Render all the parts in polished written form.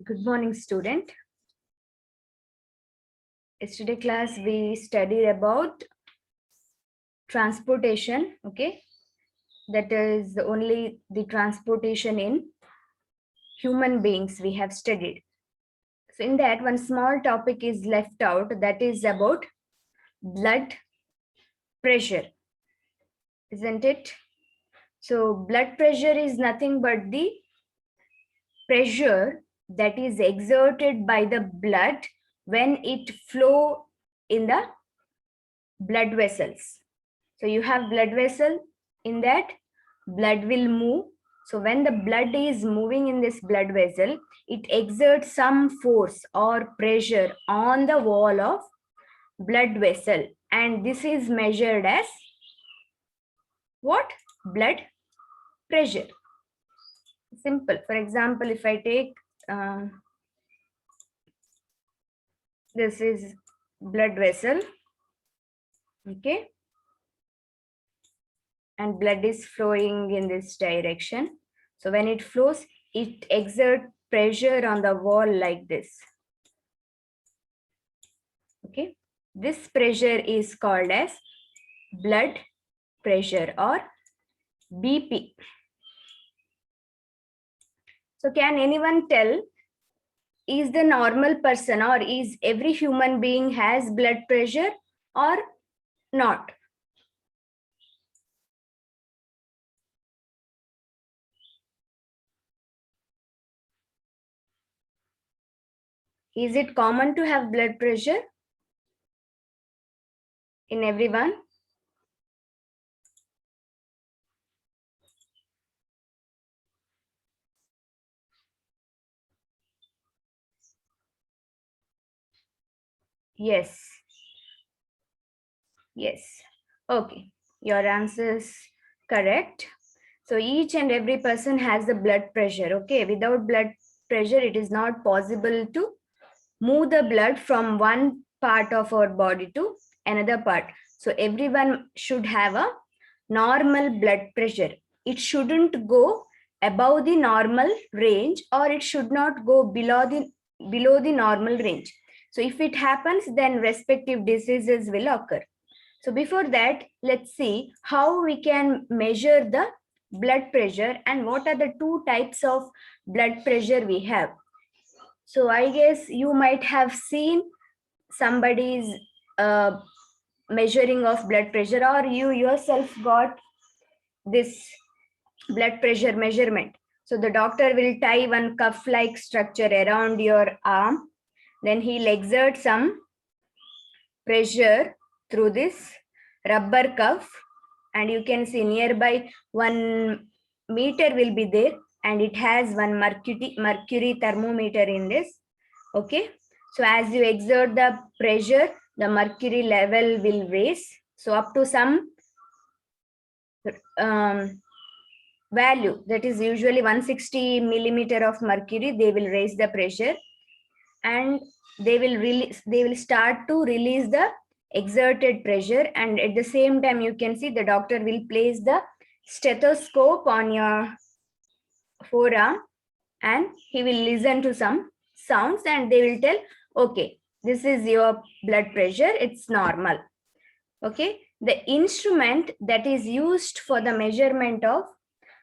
Good morning, student. Yesterday class we studied about transportation, okay? That is only the transportation in human beings we have studied. So in that one small topic is left out, that is about blood pressure, isn't it? So blood pressure is nothing but the pressure that is exerted by the blood when it flow in the blood vessels. So you have blood vessel, in that blood will move. So when the blood is moving in this blood vessel, it exerts some force or pressure on the wall of blood vessel, and this is measured as what? Blood pressure. Simple. For example, if I take this is blood vessel, okay, and blood is flowing in this direction. So when it flows, it exerts pressure on the wall like this. Okay, this pressure is called as blood pressure or BP. So can anyone tell, is the normal person or is every human being has blood pressure or not? Is it common to have blood pressure in everyone? Yes. Yes. Okay. Your answer is correct. So each and every person has the blood pressure. Okay. Without blood pressure, it is not possible to move the blood from one part of our body to another part. So everyone should have a normal blood pressure. It shouldn't go above the normal range, or it should not go below the normal range. So if it happens, then respective diseases will occur. So before that, let's see how we can measure the blood pressure and what are the two types of blood pressure we have. So I guess you might have seen somebody's measuring of blood pressure, or you yourself got this blood pressure measurement. So the doctor will tie one cuff-like structure around your arm. Then he'll exert some pressure through this rubber cuff, and you can see nearby 1 meter will be there, and it has one mercury thermometer in this. Okay, so as you exert the pressure, the mercury level will raise. So up to some value, that is usually 160 millimeter of mercury, they will raise the pressure, and they will start to release the exerted pressure. And at the same time, you can see the doctor will place the stethoscope on your forearm, and he will listen to some sounds, and they will tell, okay, this is your blood pressure, it's normal. Okay, the instrument that is used for the measurement of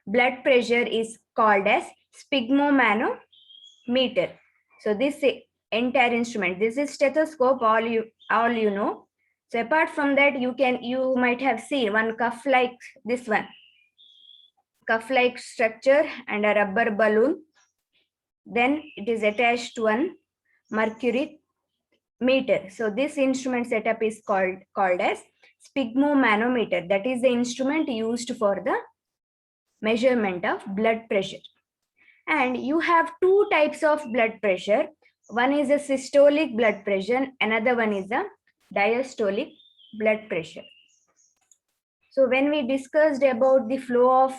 blood pressure is called as sphygmomanometer. So this entire instrument, this is stethoscope, all you know. So apart from that, you might have seen one cuff like this one, cuff like structure and a rubber balloon. Then it is attached to one mercury meter. So this instrument setup is called as sphygmomanometer. That is the instrument used for the measurement of blood pressure. And you have two types of blood pressure. One is a systolic blood pressure, another one is a diastolic blood pressure. So when we discussed about the flow of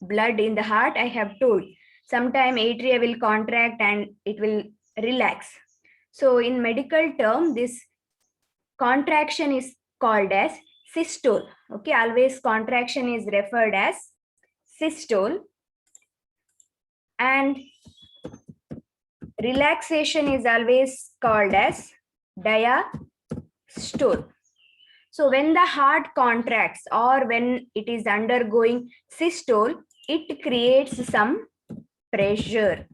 blood in the heart, I have told sometime atria will contract and it will relax. So in medical term, this contraction is called as systole. Okay, always contraction is referred as systole. And relaxation is always called as diastole. So when the heart contracts or when it is undergoing systole, it creates some pressure,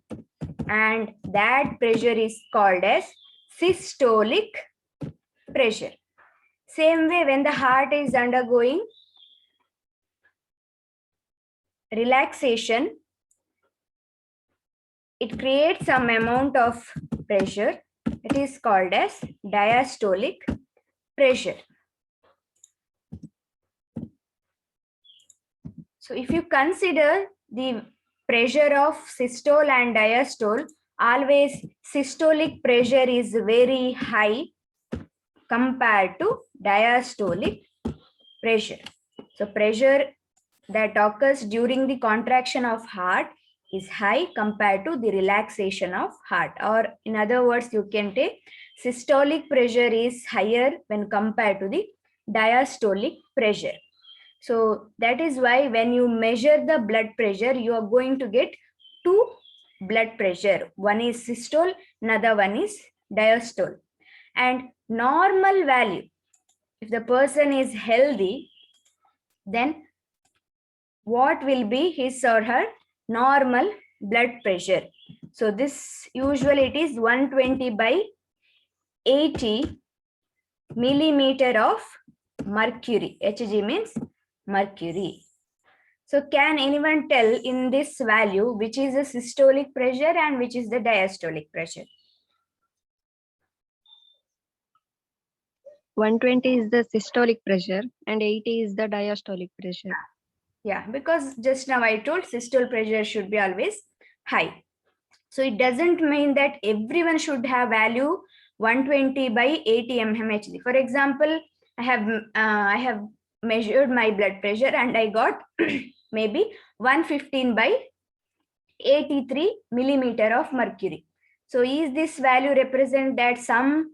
and that pressure is called as systolic pressure. Same way, when the heart is undergoing relaxation, it creates some amount of pressure. It is called as diastolic pressure. So if you consider the pressure of systole and diastole, always systolic pressure is very high compared to diastolic pressure. So pressure that occurs during the contraction of heart is high compared to the relaxation of heart. Or in other words, you can take systolic pressure is higher when compared to the diastolic pressure. So that is why when you measure the blood pressure, you are going to get two blood pressure. One is systole, another one is diastole. And normal value, if the person is healthy, then what will be his or her normal blood pressure? So this usually it is 120 by 80 millimeter of mercury. Hg means mercury. So can anyone tell in this value which is the systolic pressure and which is the diastolic pressure? 120 is the systolic pressure and 80 is the diastolic pressure. Yeah, because just now I told systolic pressure should be always high. So it doesn't mean that everyone should have value 120 by 80 mmHg. For example, I have measured my blood pressure and I got maybe 115 by 83 millimeter of mercury. So is this value represent that some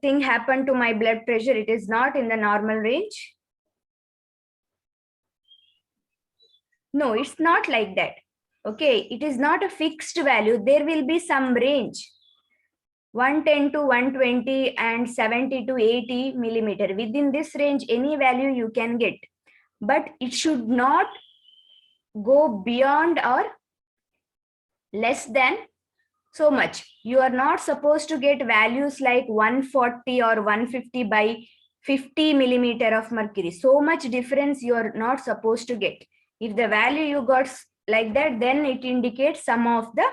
thing happened to my blood pressure? It is not in the normal range. No, it's not like that. Okay, it is not a fixed value. There will be some range. 110 to 120 and 70 to 80 millimeter. Within this range, any value you can get. But it should not go beyond or less than so much. You are not supposed to get values like 140 or 150 by 50 millimeter of mercury. So much difference you are not supposed to get. If the value you got like that, then it indicates some of the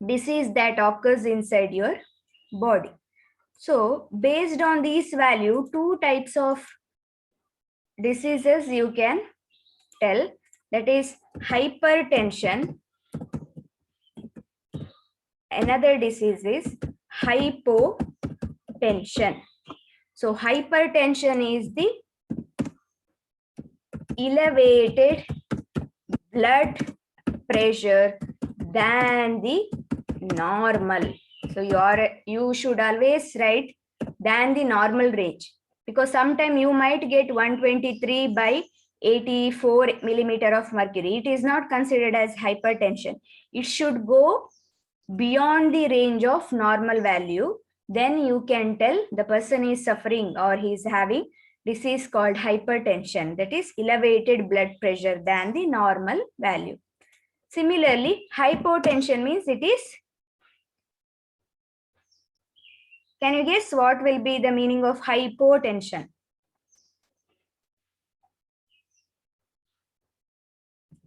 disease that occurs inside your body. So based on these value, two types of diseases you can tell, that is hypertension. Another disease is hypotension. So hypertension is the elevated blood pressure than the normal. So you should always write than the normal range, because sometime you might get 123 by 84 millimeter of mercury. It is not considered as hypertension. It should go beyond the range of normal value. Then you can tell the person is suffering or he is having disease called hypertension, that is elevated blood pressure than the normal value. Similarly, hypotension means it is, can you guess what will be the meaning of hypotension?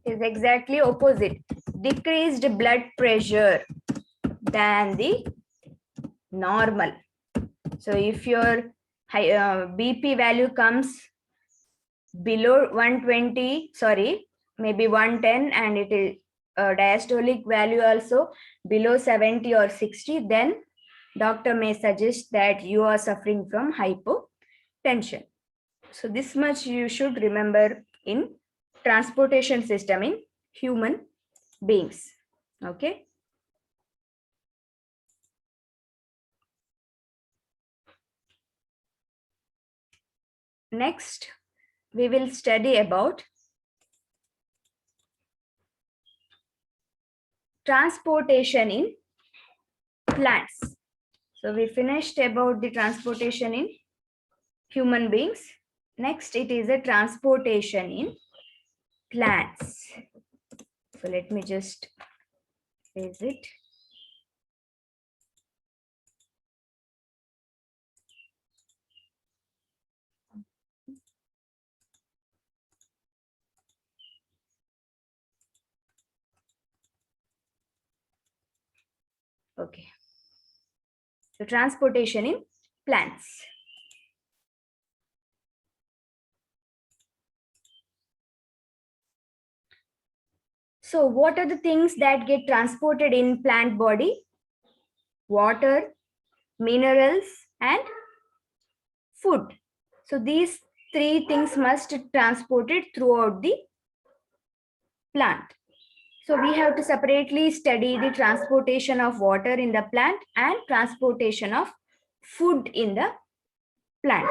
Is exactly opposite, decreased blood pressure than the normal. So if your BP value comes below 120, sorry, maybe 110, and it is diastolic value also below 70 or 60, then doctor may suggest that you are suffering from hypotension. So this much you should remember in transportation system in human beings. Okay. Next, we will study about transportation in plants. So we finished about the transportation in human beings. Next, it is the transportation in plants. So let me just erase it. Okay. So transportation in plants. So what are the things that get transported in plant body? Water, minerals, and food. So these three things must be transported throughout the plant. So we have to separately study the transportation of water in the plant and transportation of food in the plant.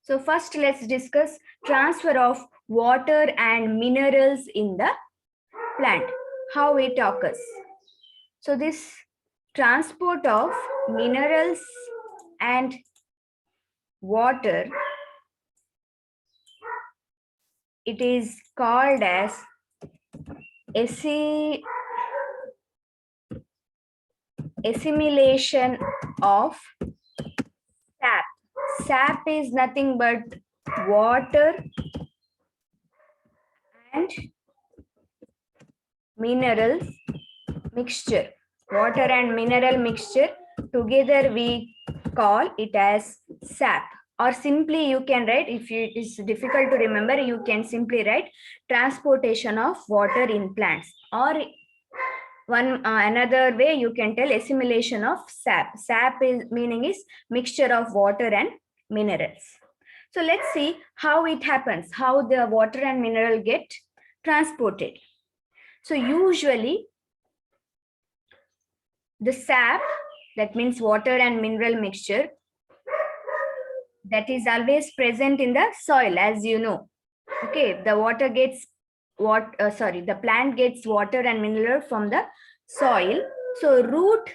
So first let's discuss transfer of water and minerals in the plant, how it occurs. So this transport of minerals and water, it is called as assimilation of sap. Sap is nothing but water and minerals mixture. Water and mineral mixture together we call it as sap. Or simply you can write, if it is difficult to remember, you can simply write transportation of water in plants. Or another way you can tell assimilation of sap. Sap is meaning is mixture of water and minerals. So let's see how it happens, how the water and mineral get transported. So usually the sap, that means water and mineral mixture, that is always present in the soil, as you know. Okay, the water gets the plant gets water and mineral from the soil. So root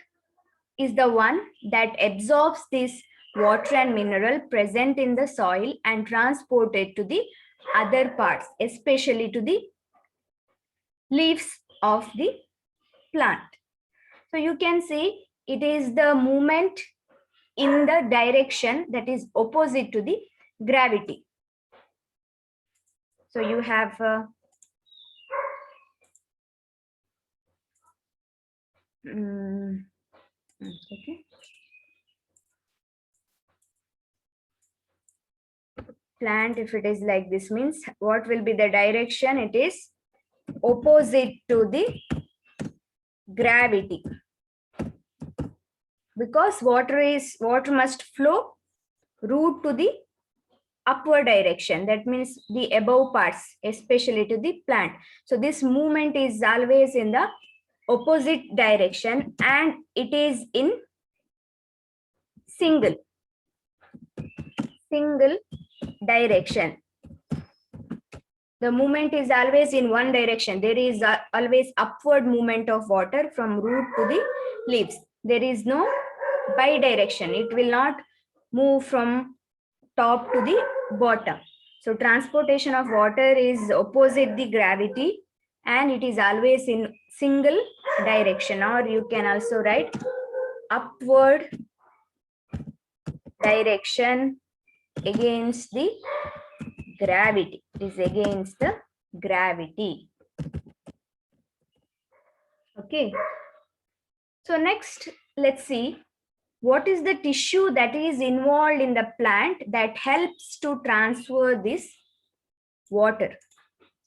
is the one that absorbs this water and mineral present in the soil and transport it to the other parts, especially to the leaves of the plant. So you can see it is the movement in the direction that is opposite to the gravity. So you have okay. Plant, if it is like this, means what will be the direction? It is opposite to the gravity, because water must flow root to the upward direction, that means the above parts, especially to the plant. So this movement is always in the opposite direction and it is in single direction. The movement is always in one direction. There is always upward movement of water from root to the leaves. There is no bi-direction. It will not move from top to the bottom. So transportation of water is opposite the gravity and it is always in single direction, or you can also write upward direction against the gravity. It is against the gravity. Okay. So next, let's see what is the tissue that is involved in the plant that helps to transfer this water.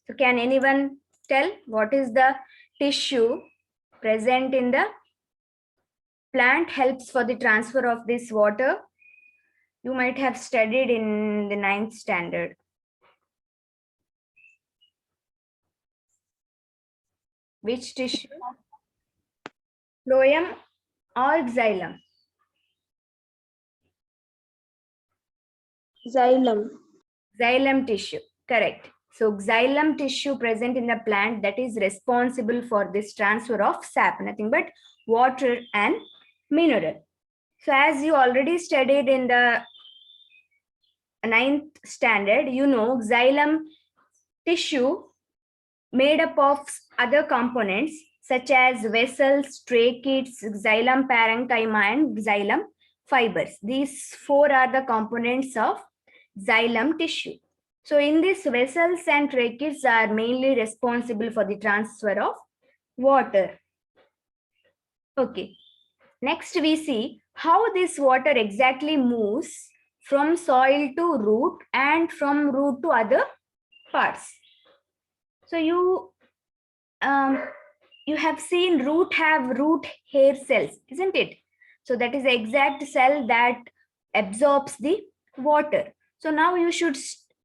So can anyone tell what is the tissue present in the plant helps for the transfer of this water? You might have studied in the 9th standard. Which tissue? Phloem or xylem? Xylem. Xylem tissue, correct. So xylem tissue present in the plant that is responsible for this transfer of sap, nothing but water and mineral. So as you already studied in the 9th standard, you know xylem tissue made up of other components such as vessels, tracheids, xylem parenchyma, and xylem fibers. These 4 are the components of xylem tissue. So in this, vessels and tracheids are mainly responsible for the transfer of water. Okay. Next, we see how this water exactly moves from soil to root and from root to other parts. So you have seen root have root hair cells, isn't it? So that is the exact cell that absorbs the water. So now you should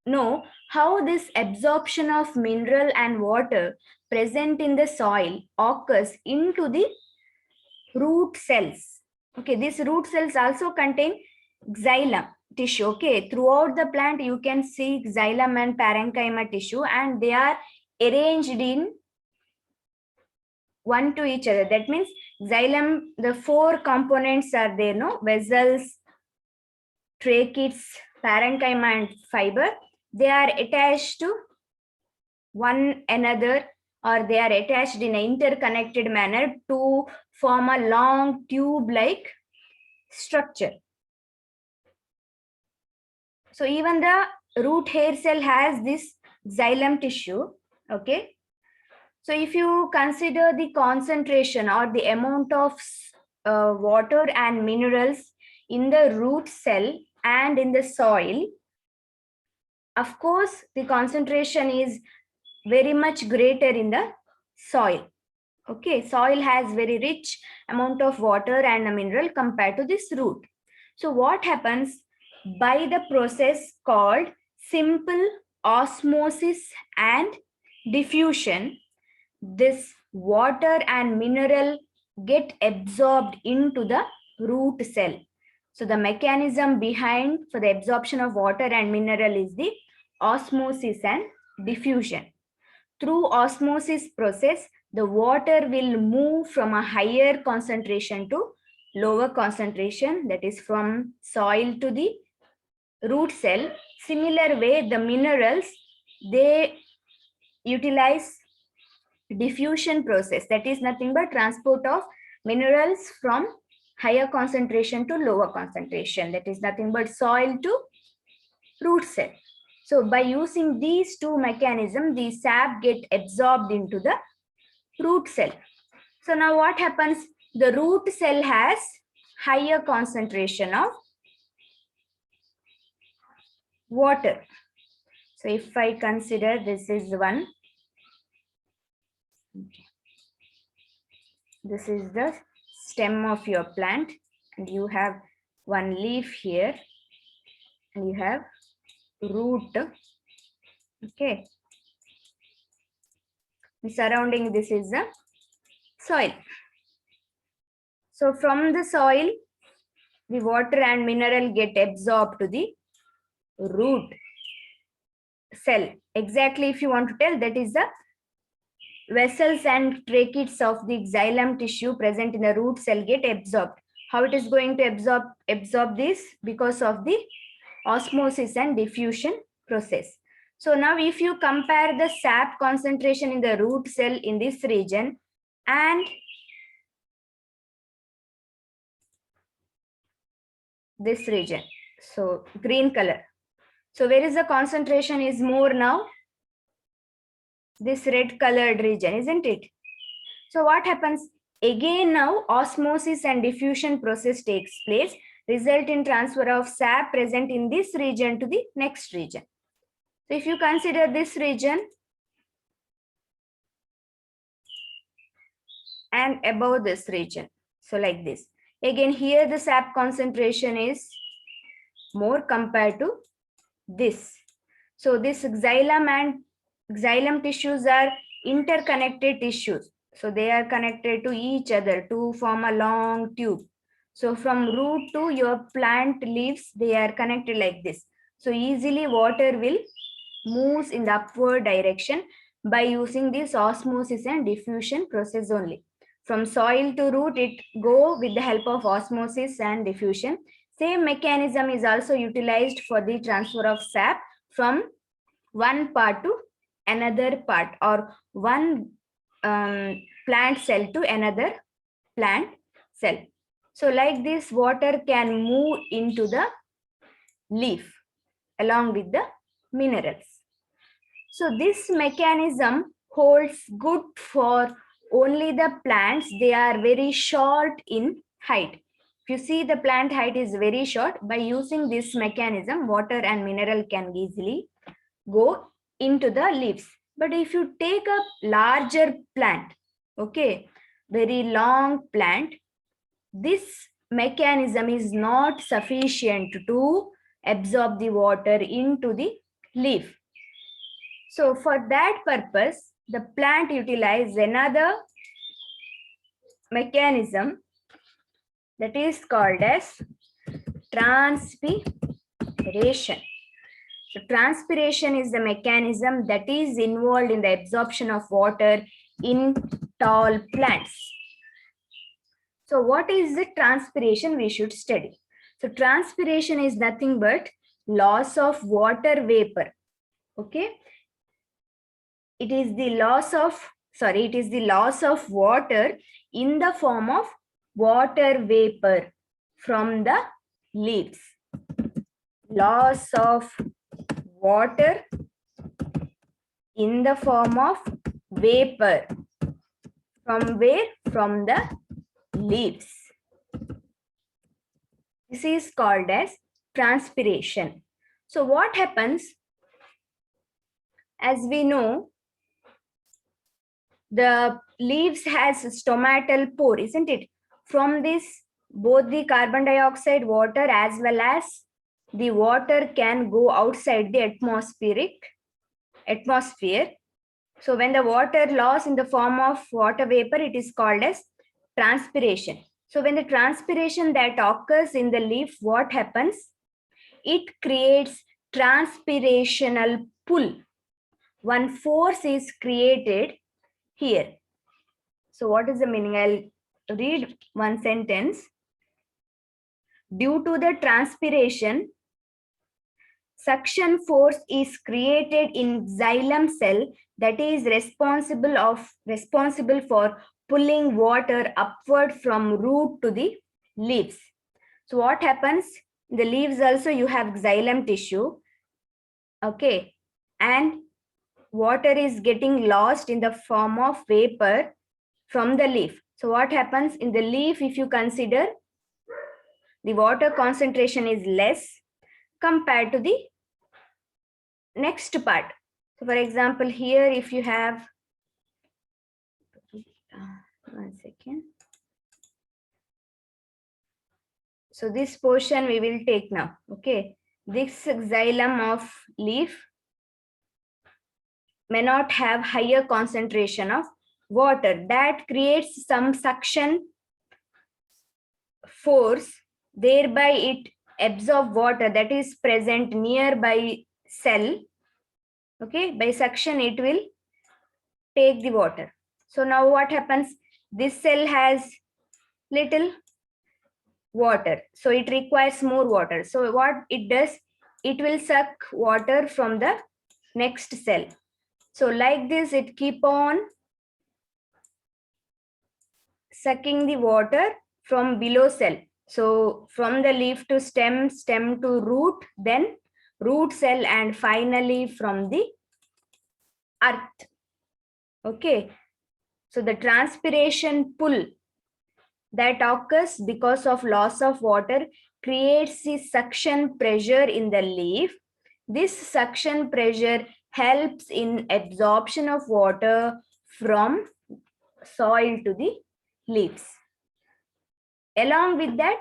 know how this absorption of mineral and water present in the soil occurs into the root cells. Okay, these root cells also contain xylem tissue. Okay, throughout the plant you can see xylem and parenchyma tissue, and they are arranged in one to each other. That means xylem, the 4 components are there, no? Vessels, tracheids, parenchyma, and fiber. They are attached to one another, or they are attached in an interconnected manner to form a long tube-like structure. So even the root hair cell has this xylem tissue. Okay. So if you consider the concentration or the amount of water and minerals in the root cell and in the soil, of course, the concentration is very much greater in the soil. Okay, soil has very rich amount of water and a mineral compared to this root. So what happens by the process called simple osmosis and diffusion, this water and mineral get absorbed into the root cell. So the mechanism behind for the absorption of water and mineral is the osmosis and diffusion. Through osmosis process, the water will move from a higher concentration to lower concentration, that is from soil to the root cell. Similar way, the minerals, they utilize diffusion process, that is nothing but transport of minerals from higher concentration to lower concentration, that is nothing but soil to root cell. So by using these 2 mechanisms, the sap get absorbed into the root cell. So now what happens? The root cell has higher concentration of water. So if I consider this is one, this is the stem of your plant, and you have one leaf here, and you have root. Okay. The surrounding this is the soil. So from the soil, the water and mineral get absorbed to the root cell. Exactly, if you want to tell, that is the vessels and tracheids of the xylem tissue present in the root cell get absorbed. How it is going to absorb this? Because of the osmosis and diffusion process. So now if you compare the sap concentration in the root cell in this region and this region, so green color. So where is the concentration is more now? This red colored region, isn't it? So what happens? Again now osmosis and diffusion process takes place, result in transfer of sap present in this region to the next region. So if you consider this region and above this region, so like this. Again here the sap concentration is more compared to this. So this xylem and xylem tissues are interconnected tissues. So they are connected to each other to form a long tube. So from root to your plant leaves, they are connected like this. So easily water will moves in the upward direction by using this osmosis and diffusion process only. From soil to root, it go with the help of osmosis and diffusion. Same mechanism is also utilized for the transfer of sap from one part to another part, or one plant cell to another plant cell. So like this, water can move into the leaf along with the minerals. So this mechanism holds good for only the plants. They are very short in height. If you see, the plant height is very short. By using this mechanism, water and mineral can easily go into the leaves. But if you take a larger plant, okay, very long plant, this mechanism is not sufficient to absorb the water into the leaf. So for that purpose, the plant utilizes another mechanism that is called as transpiration. So transpiration is the mechanism that is involved in the absorption of water in tall plants. So what is the transpiration we should study? So transpiration is nothing but loss of water vapor. Okay. It is the loss of water in the form of water vapor from the leaves. Loss of water in the form of vapor. From where? From the leaves. This is called as transpiration. So what happens? As we know, the leaves has stomatal pore, isn't it? From this, both the carbon dioxide, water, as well as the water can go outside the atmosphere. So when the water loss in the form of water vapor, it is called as transpiration. So when the transpiration that occurs in the leaf, what happens? It creates transpirational pull. One force is created here. So what is the meaning? I'll read one sentence. Due to the transpiration, suction force is created in xylem cell that is responsible for pulling water upward from root to the leaves. So what happens? In the leaves also you have xylem tissue. Okay. And water is getting lost in the form of vapor from the leaf. So what happens in the leaf? If you consider, the water concentration is less compared to the next part. So for example, here if you have, one second. So this portion we will take now. Okay. This xylem of leaf may not have higher concentration of water. That creates some suction force, thereby it absorbs water that is present nearby cell. Okay, by suction it will take the water. So now what happens? This cell has little water, so it requires more water. So what it does, it will suck water from the next cell. So like this, it keep on sucking the water from below cell. So from the leaf to stem, stem to root, then root cell, and finally from the earth. Okay. So the transpiration pull that occurs because of loss of water creates the suction pressure in the leaf. This suction pressure helps in absorption of water from soil to the leaves. Along with that,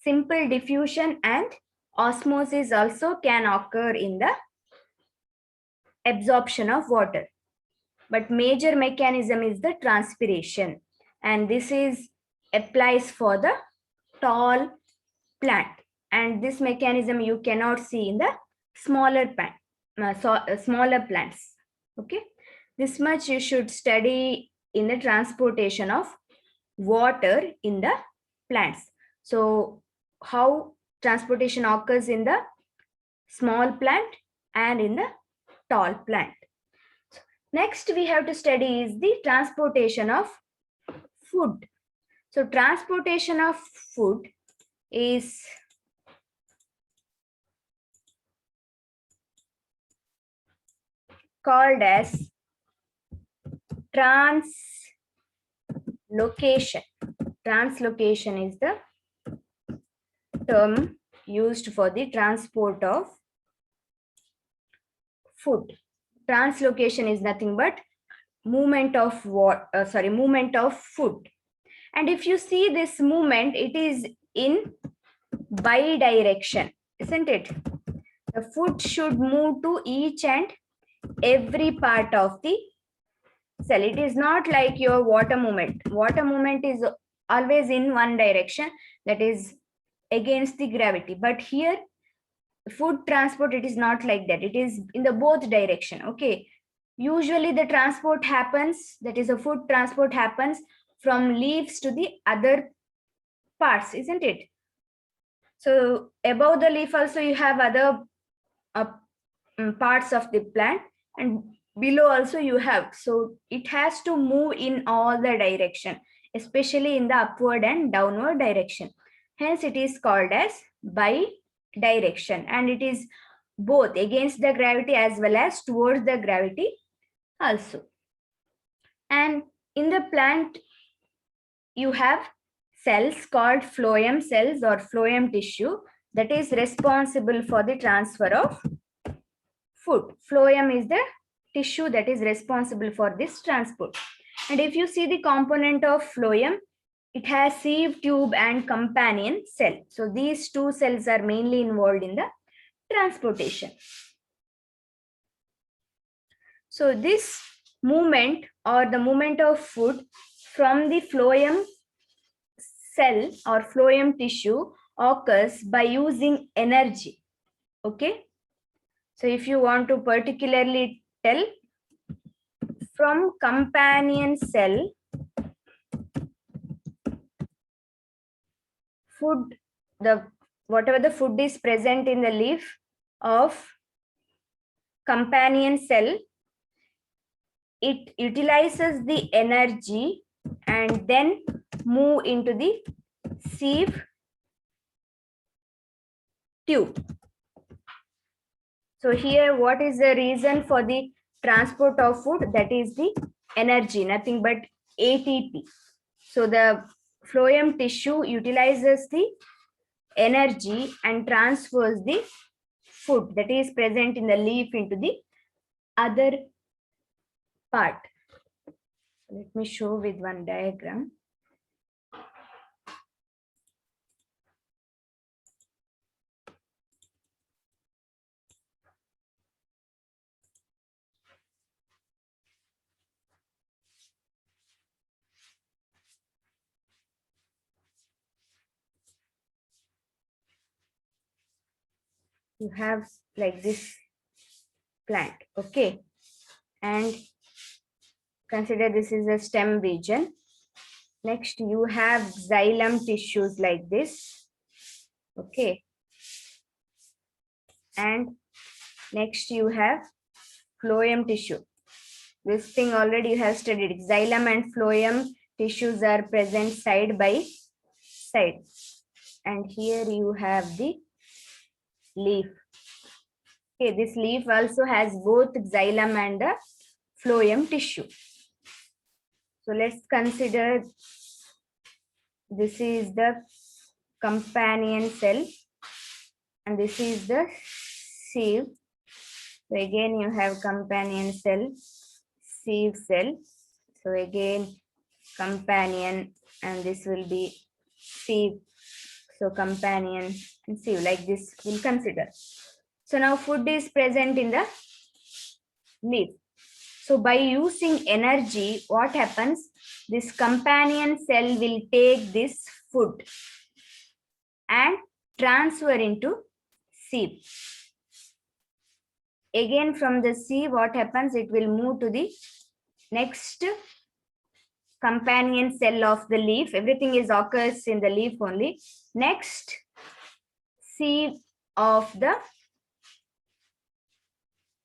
simple diffusion and osmosis also can occur in the absorption of water. But major mechanism is the transpiration, and this is applies for the tall plant, and this mechanism you cannot see in the smaller plant. smaller plants. Okay, this much you should study in the transportation of water in the plants. So how transportation occurs in the small plant and in the tall plant. Next we have to study is the transportation of food. So transportation of food is called as translocation. Translocation is the term used for the transport of food. Translocation is nothing but movement of movement of food. And if you see this movement, it is in bi-direction, isn't it? The food should move to each and every part of the cell. It is not like your water movement. Water movement is always in one direction, that is against the gravity. But here, food transport, it is not like that. It is in the both direction. Okay. Usually the transport happens, that is a food transport happens from leaves to the other parts, isn't it? So above the leaf also you have other parts of the plant, and below also you have. So it has to move in all the direction, especially in the upward and downward direction. Hence it is called as bi-direction, and it is both against the gravity as well as towards the gravity also. And in the plant you have cells called phloem cells or phloem tissue that is responsible for the transfer of food. Phloem is the tissue that is responsible for this transport. And if you see the component of phloem, it has sieve tube and companion cell. So these two cells are mainly involved in the transportation. So this movement or the movement of food from the phloem cell or phloem tissue occurs by using energy. Okay. So if you want to particularly tell, from companion cell, food, whatever the food is present in the leaf of companion cell, it utilizes the energy and then move into the sieve tube. So here, what is the reason for the transport of food? That is the energy, nothing but ATP. So the phloem tissue utilizes the energy and transfers the food that is present in the leaf into the other part. Let me show with one diagram. You have like this plant, okay, and consider this is a stem region. Next you have xylem tissues like this, okay, and next you have phloem tissue. This thing already you have studied. Xylem and phloem tissues are present side by side, and here you have the leaf. Okay, this leaf also has both xylem and the phloem tissue. So let's consider this is the companion cell and this is the sieve. So again you have companion cell, sieve cell. So again companion, and this will be sieve. So companion and sieve, like this we'll consider. So now food is present in the leaf. So by using energy, what happens? This companion cell will take this food and transfer into sieve. again from the C, what happens? It will move to the next companion cell of the leaf. Everything is occurs in the leaf only. Next C of the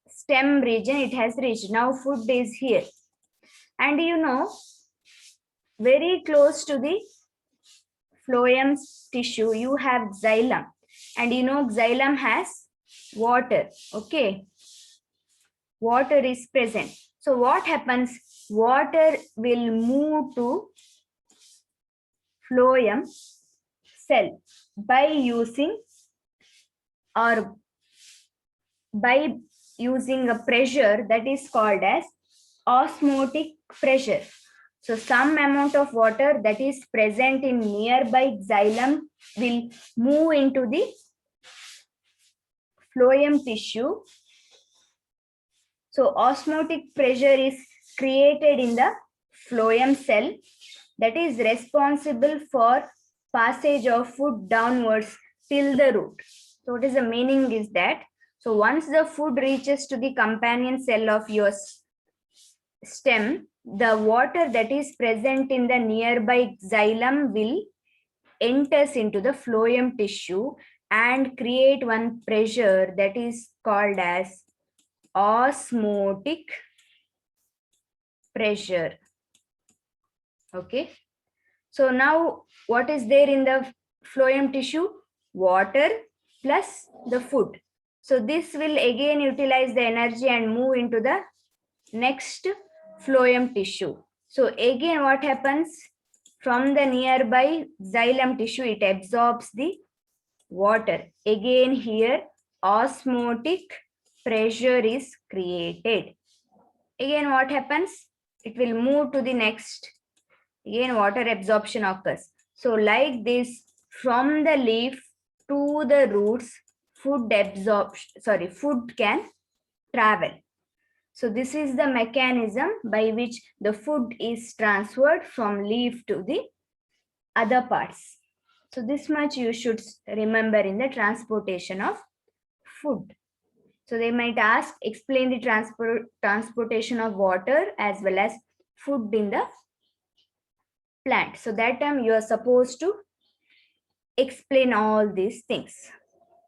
stem region, it has reached. Now food is here. And you know, very close to the phloem tissue, you have xylem. And you know, xylem has water. Okay. Water is present. So what happens? Water will move to phloem cell by using a pressure that is called as osmotic pressure. So some amount of water that is present in nearby xylem will move into the phloem tissue. So osmotic pressure is created in the phloem cell that is responsible for passage of food downwards till the root. So what is the meaning is that, so once the food reaches to the companion cell of your stem, the water that is present in the nearby xylem will enters into the phloem tissue and create one pressure that is called as osmotic pressure. Okay. So now what is there in the phloem tissue? Water plus the food. So this will again utilize the energy and move into the next phloem tissue. So again what happens? From the nearby xylem tissue, it absorbs the water. Again here osmotic pressure is created. Again what happens? It will move to the next. Again water absorption occurs. So like this, from the leaf to the roots, food can travel. So this is the mechanism by which the food is transferred from leaf to the other parts. So this much you should remember in the transportation of food. So they might ask, explain the transportation of water as well as food in the plant. So that time you are supposed to explain all these things.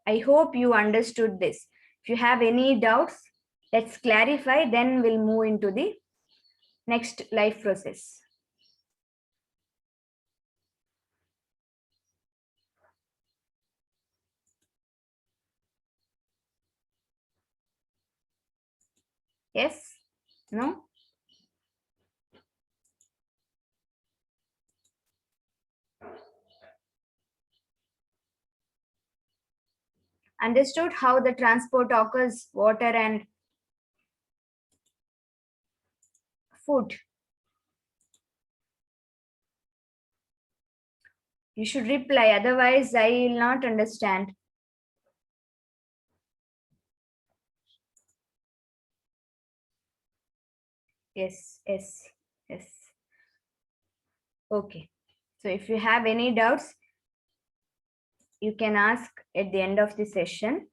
I hope you understood this. If you have any doubts, let's clarify, then we'll move into the next life process. Yes? No? Understood how the transport occurs, water and food? You should reply, otherwise I will not understand. Yes. Okay. So if you have any doubts, you can ask at the end of the session.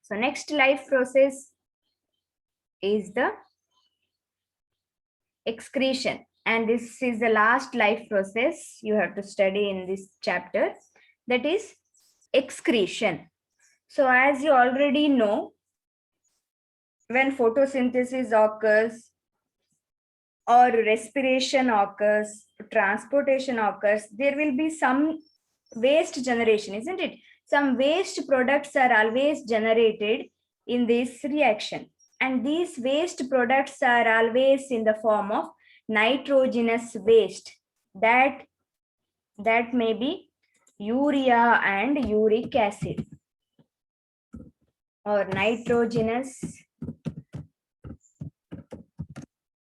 So next life process is the excretion. And this is the last life process you have to study in this chapter, that is excretion. So as you already know, when photosynthesis occurs or respiration occurs, transportation occurs, there will be some waste generation, isn't it? Some waste products are always generated in this reaction. And these waste products are always in the form of nitrogenous waste. That may be urea and uric acid, or nitrogenous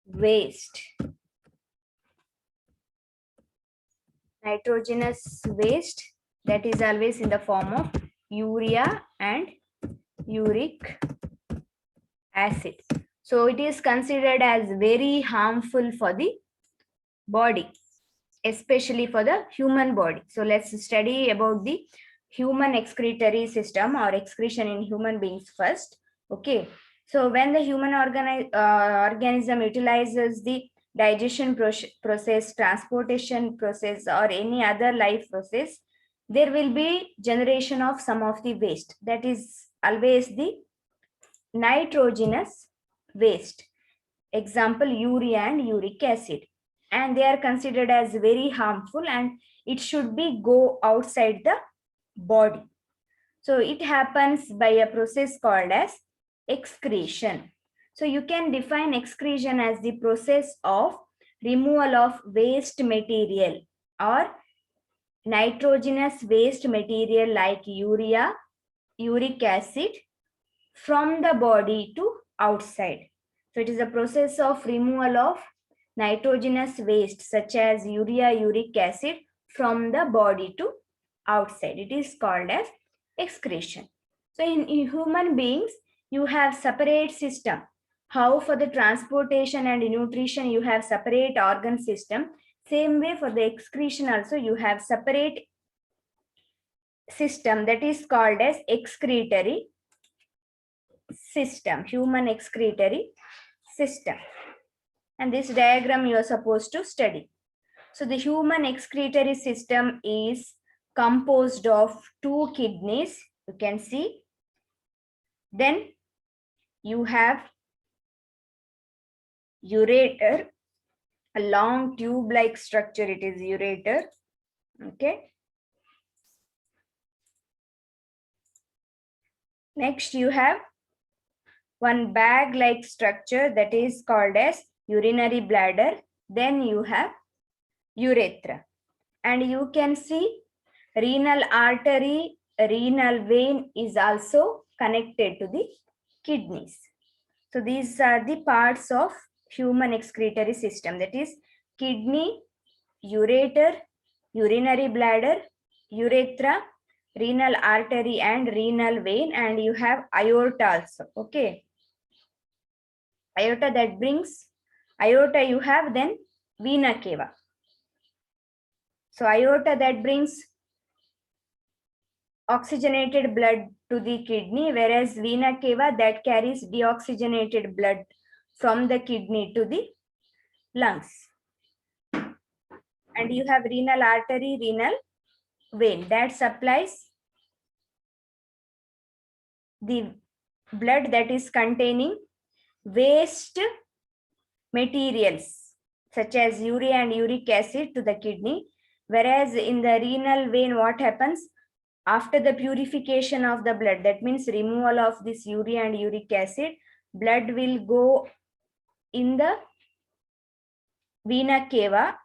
waste. Nitrogenous waste that is always in the form of urea and uric acid. So it is considered as very harmful for the body, especially for the human body. So let's study about the human excretory system or excretion in human beings first. Okay. So when the human organism utilizes the digestion process, transportation process, or any other life process, there will be generation of some of the waste. That is always the nitrogenous waste. Example, urea and uric acid. And they are considered as very harmful, and it should be go outside the body. So it happens by a process called as excretion. So you can define excretion as the process of removal of waste material or nitrogenous waste material like urea, uric acid from the body to outside. So it is a process of removal of nitrogenous waste such as urea, uric acid from the body to outside. It is called as excretion. So in human beings, you have separate system. How for the transportation and nutrition, you have separate organ system. Same way for the excretion also, you have separate system that is called as excretory system, human excretory system. And this diagram you are supposed to study. So the human excretory system is composed of 2 kidneys, you can see. Then you have ureter, a long tube-like structure, it is ureter. Okay. Next you have one bag-like structure that is called as urinary bladder. Then you have urethra. And you can see renal artery, renal vein is also connected to the kidneys. So these are the parts of human excretory system, that is kidney, ureter, urinary bladder, urethra, renal artery and renal vein, and you have aorta also. Okay. Aorta that brings, aorta you have, then vena cava. So aorta that brings oxygenated blood to the kidney, whereas vena cava that carries deoxygenated blood from the kidney to the lungs. And you have renal artery, renal vein that supplies the blood that is containing waste materials such as urea and uric acid to the kidney. Whereas in the renal vein, what happens? After the purification of the blood, that means removal of this urea and uric acid, blood will go in the vena cava,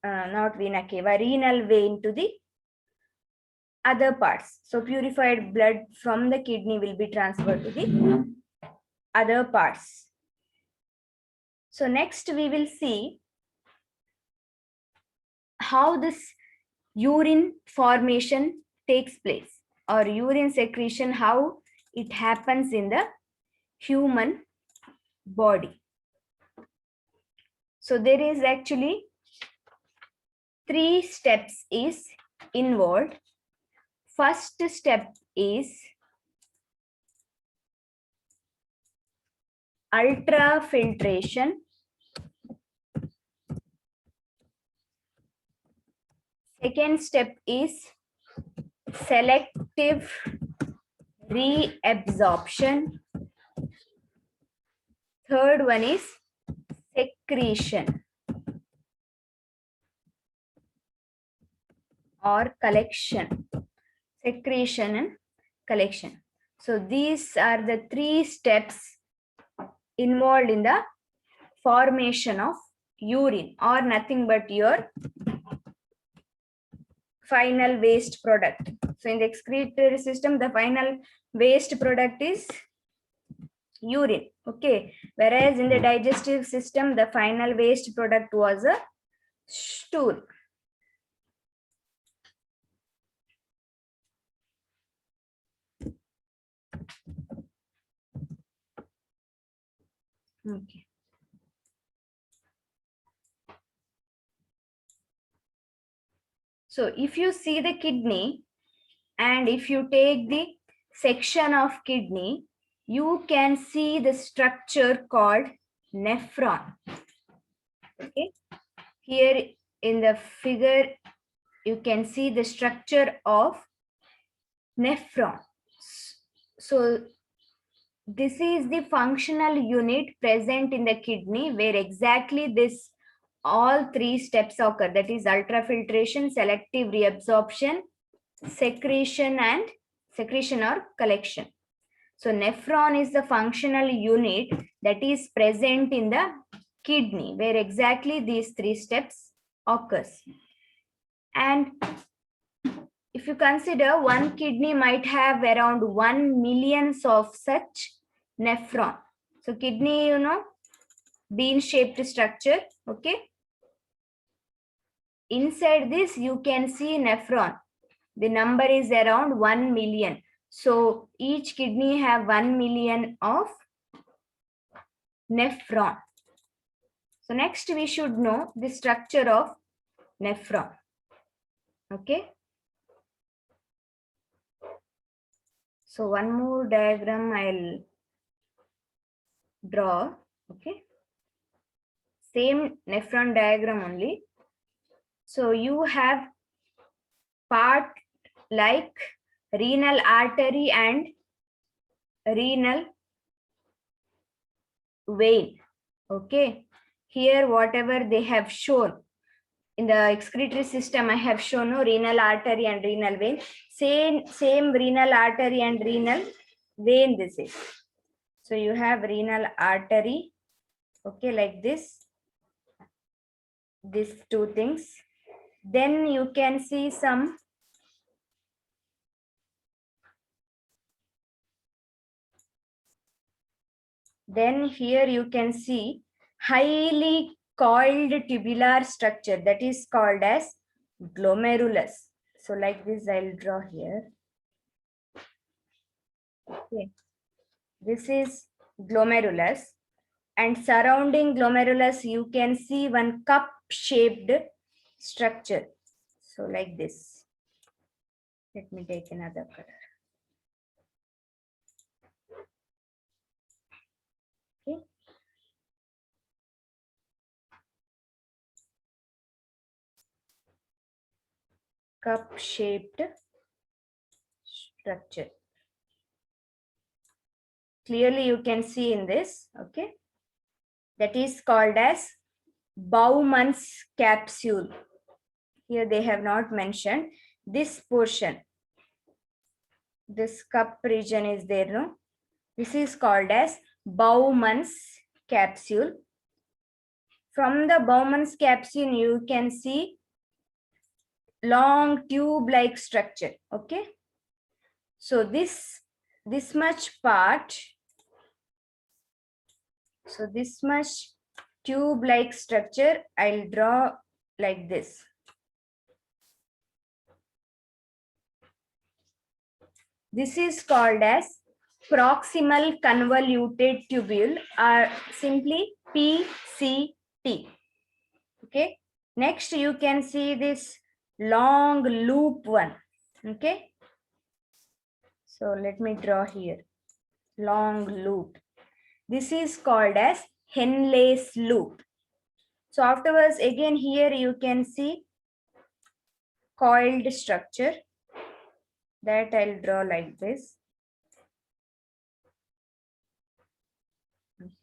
not vena cava, renal vein to the other parts. So purified blood from the kidney will be transferred to the other parts. So next we will see how this urine formation takes place, or urine secretion, how it happens in the human body. So there is actually 3 steps is involved. First step is ultrafiltration. Second step is selective reabsorption. Third one is secretion or collection. Secretion and collection. So these are the 3 steps involved in the formation of urine, or nothing but your final waste product. So in the excretory system, the final waste product is urine. Okay. Whereas in the digestive system, the final waste product was a stool. Okay. So if you see the kidney, and if you take the section of kidney, you can see the structure called nephron. Okay, here in the figure, you can see the structure of nephron. So this is the functional unit present in the kidney where exactly this all three steps occur, that is ultrafiltration, selective reabsorption, secretion or collection. So nephron is the functional unit that is present in the kidney where exactly these three steps occurs. And if you consider, one kidney might have around 1 millions of such nephron. So kidney, bean shaped structure. Okay. Inside this, you can see nephron. The number is around 1 million. So each kidney have 1 million of nephron. So next we should know the structure of nephron. Okay. So one more diagram I'll draw. Okay. Same nephron diagram only. So you have part like renal artery and renal vein. Okay. Here whatever they have shown in the excretory system, I have shown renal artery and renal vein. Same renal artery and renal vein this is. So you have renal artery, okay, like this, these two things. Then you can see some then here you can see highly coiled tubular structure that is called as glomerulus. So like this I'll draw here. Okay. This is glomerulus, and surrounding glomerulus you can see one cup shaped structure. So like this. Let me take another color. Okay. Cup shaped structure. Clearly you can see in this, okay. That is called as Bowman's capsule. Here they have not mentioned this portion. This cup region is there, no? This is called as Bowman's capsule. From the Bowman's capsule, you can see long tube-like structure, okay? So this much part, so this much tube-like structure, I'll draw like this. This is called as proximal convoluted tubule, or simply PCT. Okay. Next, you can see this long loop one. Okay. So let me draw here. Long loop. This is called as Henle's loop. So afterwards, again here you can see coiled structure. That I'll draw like this.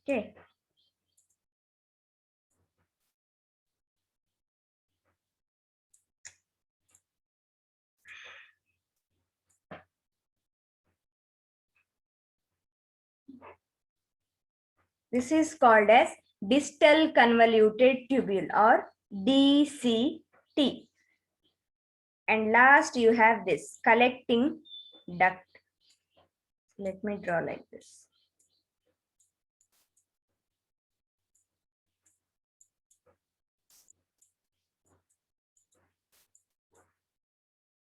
Okay. This is called as distal convoluted tubule, or DCT. And last you have this collecting duct. Let me draw like this.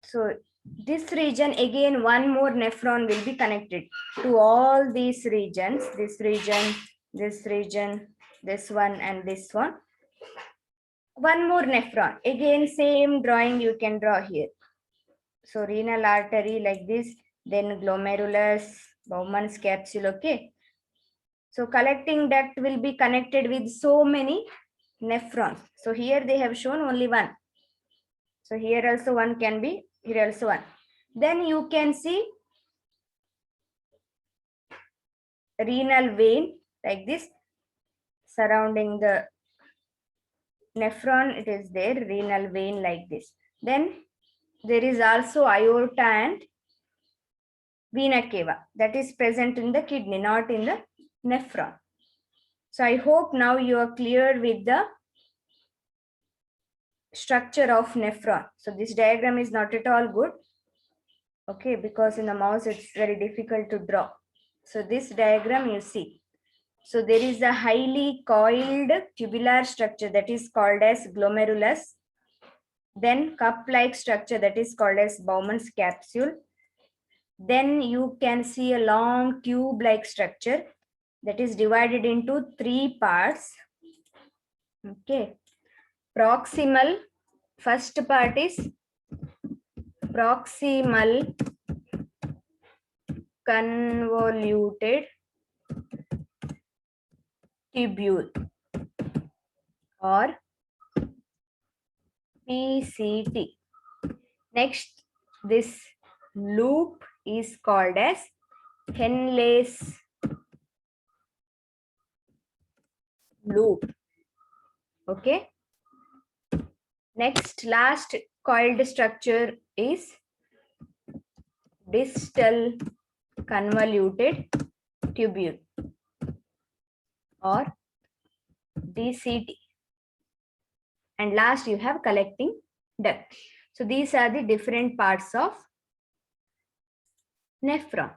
So this region, again, one more nephron will be connected to all these regions, this region, this region, this one, and this one. One more nephron, again, same drawing you can draw here. So renal artery like this, then glomerulus, Bowman's capsule, okay. So collecting duct will be connected with so many nephrons. So here they have shown only one. So here also one can be, here also one. Then you can see renal vein like this surrounding the nephron. It is there, renal vein like this. Then there is also aorta and vena cava that is present in the kidney, not in the nephron. So I hope now you are clear with the structure of nephron. So this diagram is not at all good, okay, because in the mouse it's very difficult to draw. So this diagram you see. So there is a highly coiled tubular structure that is called as glomerulus. Then cup-like structure that is called as Bowman's capsule. Then you can see a long tube-like structure that is divided into 3 parts. Okay. Proximal, first part is proximal convoluted tubule or PCT. Next, this loop is called as Henle's loop. Okay. Next, last coiled structure is distal convoluted tubule or DCT. And last you have collecting duct. So these are the different parts of nephron.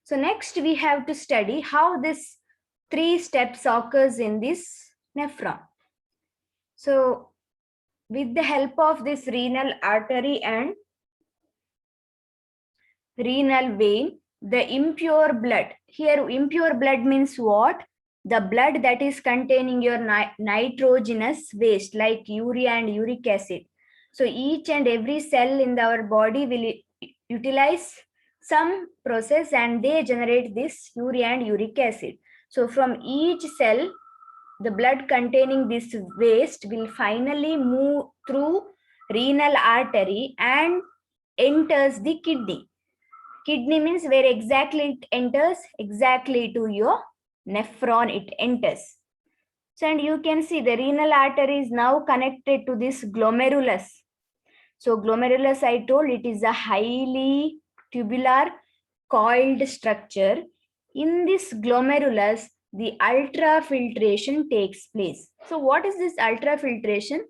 So next we have to study how this 3 steps occurs in this nephron. So with the help of this renal artery and renal vein, the impure blood, here impure blood means what? The blood that is containing your nitrogenous waste like urea and uric acid. So each and every cell in our body will utilize some process and they generate this urea and uric acid. So from each cell, the blood containing this waste will finally move through renal artery and enters the kidney. Kidney means where exactly it enters, exactly to your nephron it enters. So and you can see the renal artery is now connected to this glomerulus. So glomerulus, I told it is a highly tubular coiled structure. In this glomerulus, the ultrafiltration takes place. So what is this ultrafiltration?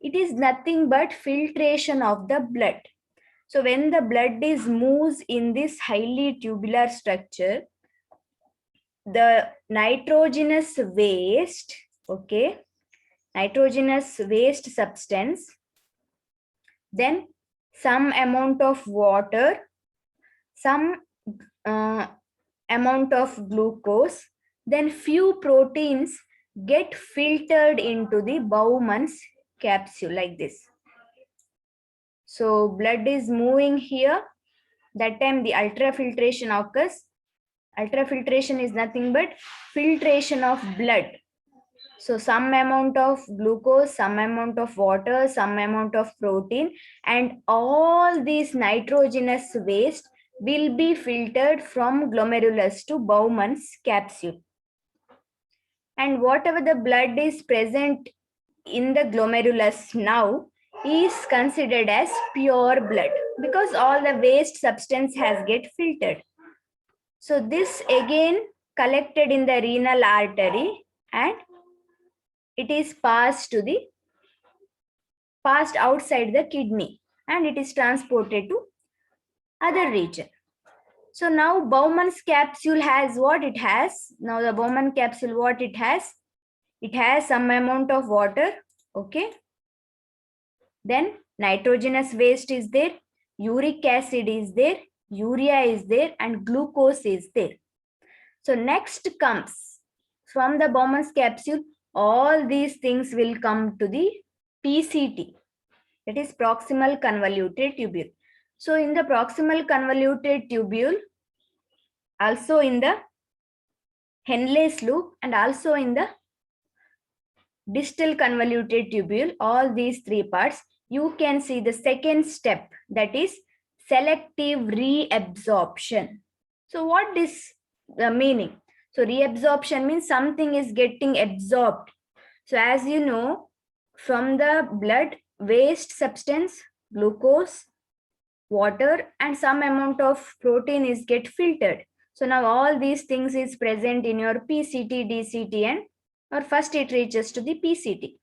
It is nothing but filtration of the blood. So when the blood is moves in this highly tubular structure, the nitrogenous waste, okay, nitrogenous waste substance, then some amount of water, some amount of glucose, then few proteins get filtered into the Bowman's capsule like this. So blood is moving here. That time the ultrafiltration occurs. Ultrafiltration is nothing but filtration of blood. So some amount of glucose, some amount of water, some amount of protein, and all these nitrogenous waste will be filtered from glomerulus to Bowman's capsule. And whatever the blood is present in the glomerulus now is considered as pure blood because all the waste substance has get filtered. So this again collected in the renal artery and it is passed outside the kidney and it is transported to other region. So now Bowman's capsule has what it has. Now the Bowman capsule, what it has some amount of water, okay. Then nitrogenous waste is there, uric acid is there, urea is there, and glucose is there. So next comes from the Bowman's capsule, all these things will come to the PCT, that is proximal convoluted tubule. So in the proximal convoluted tubule, also in the Henle's loop, and also in the distal convoluted tubule, all these three parts, you can see the second step, that is selective reabsorption. So what is the meaning? So reabsorption means something is getting absorbed. So as you know, from the blood, waste substance, glucose, water, and some amount of protein is get filtered. So now all these things is present in your PCT, DCT, and or first it reaches to the PCT.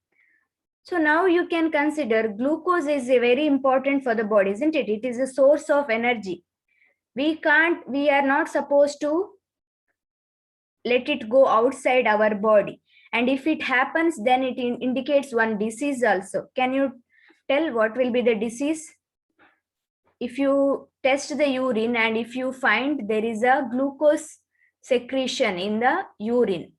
So now you can consider glucose is a very important for the body, isn't it? It is a source of energy. We are not supposed to let it go outside our body. And if it happens, then it indicates one disease also. Can you tell what will be the disease? If you test the urine and if you find there is a glucose secretion in the urine,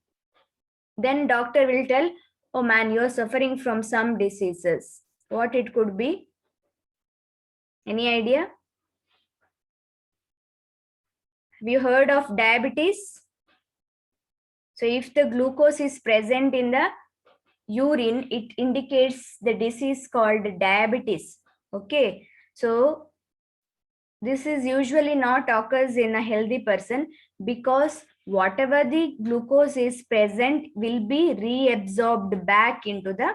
then doctor will tell, oh man, you're suffering from some diseases. What it could be? Any idea? Have you heard of diabetes? So if the glucose is present in the urine, it indicates the disease called diabetes. Okay, so this is usually not occurs in a healthy person, because whatever the glucose is present will be reabsorbed back into the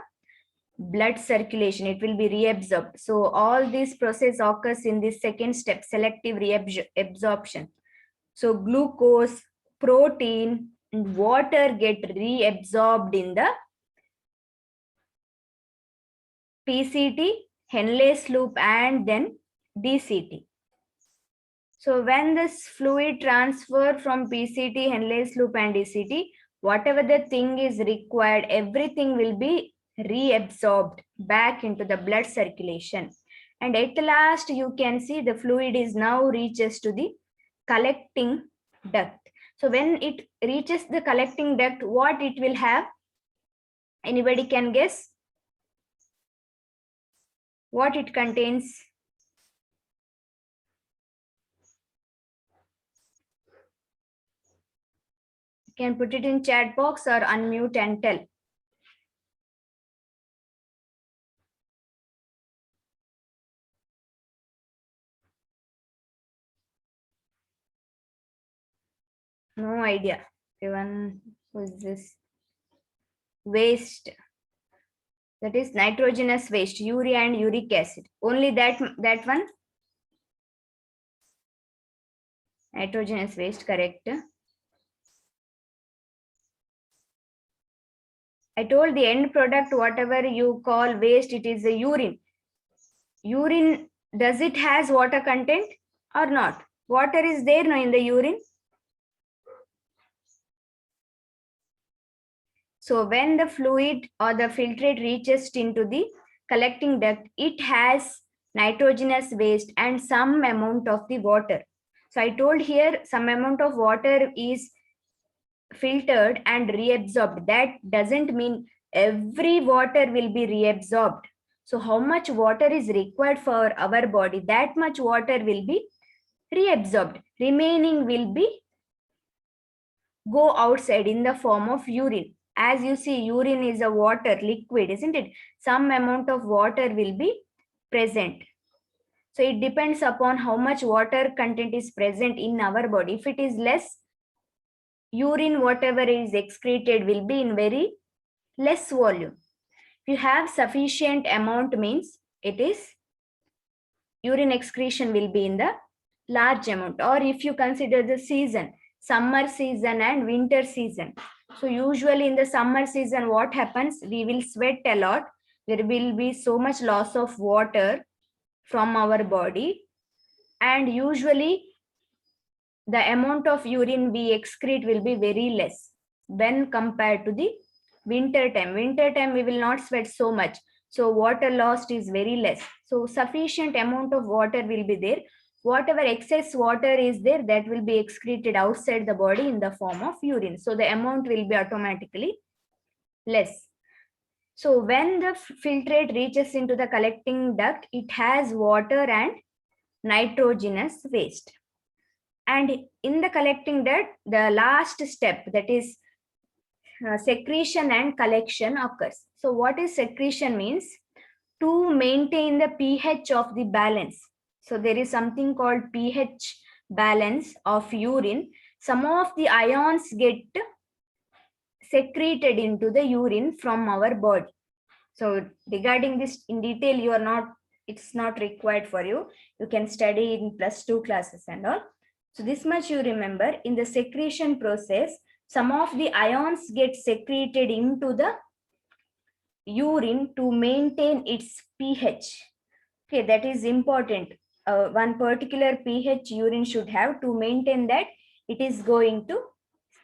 blood circulation. It will be reabsorbed. So all this process occurs in the second step, selective reabsorption. So glucose, protein, and water get reabsorbed in the PCT, Henle's loop, and then DCT. So when this fluid transfer from PCT, Henle's loop, and DCT, whatever the thing is required, everything will be reabsorbed back into the blood circulation. And at last, you can see the fluid is now reaches to the collecting duct. So when it reaches the collecting duct, what it will have? Anybody can guess? What it contains? You can put it in chat box or unmute and tell. No idea. Even who is this? Waste. That is nitrogenous waste, urea and uric acid. Only that one. Nitrogenous waste, correct. I told the end product, whatever you call waste, it is a urine. Urine, does it has water content or not? Water is there no in the urine. So when the fluid or the filtrate reaches into the collecting duct, it has nitrogenous waste and some amount of the water. So I told here some amount of water is filtered and reabsorbed. That doesn't mean every water will be reabsorbed. So how much water is required for our body, that much water will be reabsorbed. Remaining will be go outside in the form of urine. As you see, urine is a water liquid, isn't it? Some amount of water will be present. So it depends upon how much water content is present in our body. If it is less, urine, whatever is excreted, will be in very less volume. If you have sufficient amount, means it is urine excretion will be in the large amount. Or if you consider the season, summer season and winter season. So usually in the summer season, what happens? We will sweat a lot. There will be so much loss of water from our body. And usually the amount of urine we excrete will be very less when compared to the winter time. Winter time, we will not sweat so much. So water lost is very less. So sufficient amount of water will be there. Whatever excess water is there, that will be excreted outside the body in the form of urine. So the amount will be automatically less. So when the filtrate reaches into the collecting duct, it has water and nitrogenous waste. And in the collecting duct, the last step, that is secretion and collection occurs. So what is secretion means? To maintain the pH of the balance. So there is something called pH balance of urine. Some of the ions get secreted into the urine from our body. So regarding this in detail, it's not required for you. You can study in +2 classes and all. So this much you remember. In the secretion process, some of the ions get secreted into the urine to maintain its pH. Okay, that is important. One particular pH urine should have. To maintain that, it is going to,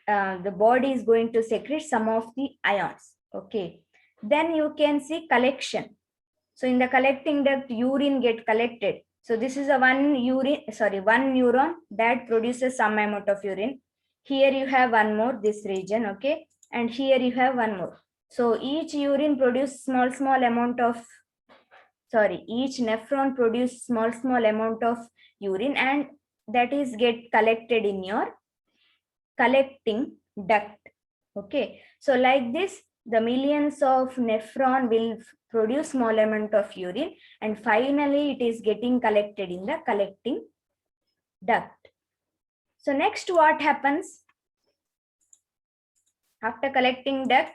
the body is going to secrete some of the ions. Okay, then you can see collection. So in the collecting duct, urine get collected. So this is a one neuron that produces some amount of urine. Here you have one more, this region, okay, and here you have one more. So each urine produce small amount of, each nephron produce small amount of urine, and that is get collected in your collecting duct. Okay, so like this, the millions of nephron will produce small amount of urine, and finally it is getting collected in the collecting duct. So next, what happens after collecting duct?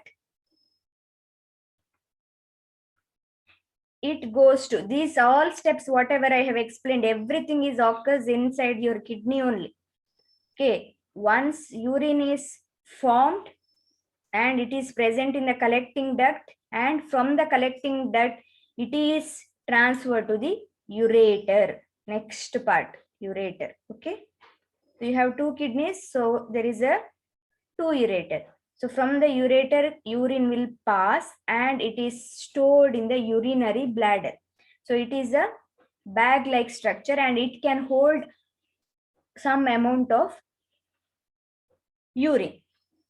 It goes to these all steps, whatever I have explained, everything is occurs inside your kidney only. Okay, once urine is formed and it is present in the collecting duct, and from the collecting duct it is transferred to the ureter. Next part, ureter. Okay, so you have two kidneys, so there is a two ureter. So from the ureter, urine will pass and it is stored in the urinary bladder. So it is a bag-like structure and it can hold some amount of urine.